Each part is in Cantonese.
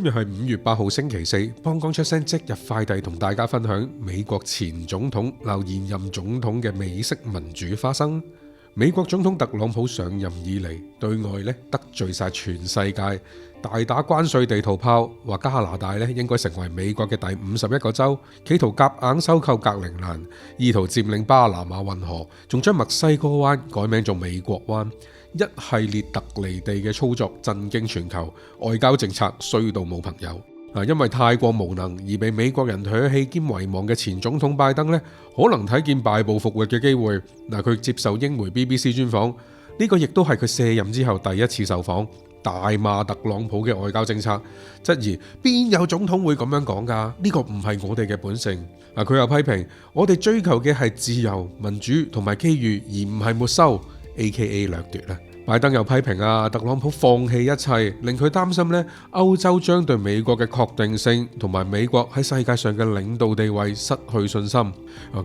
今日係5月8號星期四，幫講出聲即日快遞同大家分享美國前總統鬧現任總統嘅美式民主花生。美國總統特朗普上任以嚟，對外得罪晒全世界，大打關稅地圖炮，話加拿大應該成為美國嘅第51個州，企圖夾硬收購格陵蘭，意圖佔領巴拿馬運河，仲將墨西哥灣改名做美國灣，一系列特離地嘅操作震驚全球，外交政策衰到冇朋友。因為太過無能而被美國人唾棄兼遺忘嘅前總統拜登可能睇見敗部復活嘅機會。佢接受英媒 BBC 專訪，呢個亦都係佢卸任之後第一次受訪，大罵特朗普嘅外交政策，質疑邊有總統會咁樣講㗎？呢個唔係我哋嘅本性。佢又批評我哋追求嘅係自由、民主同埋機遇，而唔係沒收 AKA 掠奪。拜登又批評特朗普放棄一切，令佢擔心歐洲將對美國嘅確定性同埋美國喺世界上嘅領導地位失去信心。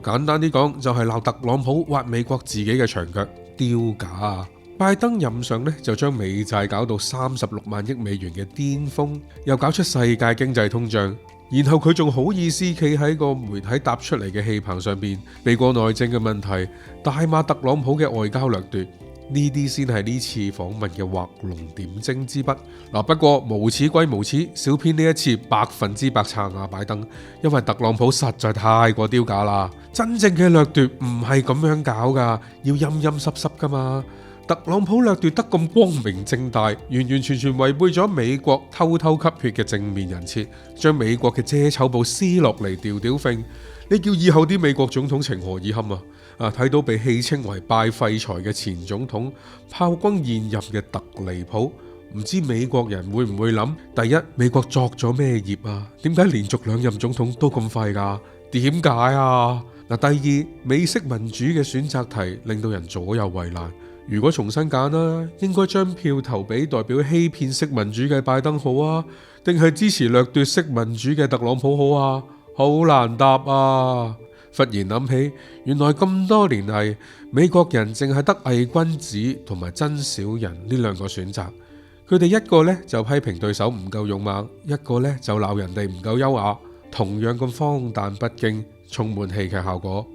簡單啲講，就係鬧特朗普挖美國自己嘅牆腳，丟架。拜登任上就將美債搞到36萬億美元嘅巔峰，又搞出世界經濟通脹，然後佢仲好意思企喺個媒體搭出嚟嘅戲棚上邊，避過內政嘅問題，大罵特朗普嘅外交掠奪。呢啲先係呢次訪問嘅畫龍點睛之筆。不過無恥歸無恥，小編呢一次100%撐拜登，因為特朗普實在太過丟架啦。真正嘅掠奪唔係咁樣搞噶，要陰陰濕濕噶嘛。特朗普掠奪得咁光明正大，完完全全違背咗美國偷偷吸血嘅正面人設，將美國嘅遮醜布撕落嚟吊吊揈。你叫以後啲美國總統情何以堪啊？睇到被戲稱為拜廢材嘅前總統炮轟現任嘅特離譜，唔知美國人會唔會諗：第一，美國作咗咩業啊？點解連續2任總統都咁廢㗎？點解啊？第二，美式民主嘅選擇題令到人左右為難。如果重新揀啦，應該將票投俾代表欺騙式民主嘅拜登好啊，定係支持掠奪式民主嘅特朗普好啊？好難答啊！忽然諗起，原來咁多年嚟，美國人淨係得偽君子同埋真小人呢2個選擇。佢哋一個就批評對手唔夠勇猛，一個就鬧人哋唔夠優雅，同樣咁荒誕不經，充滿戲劇效果。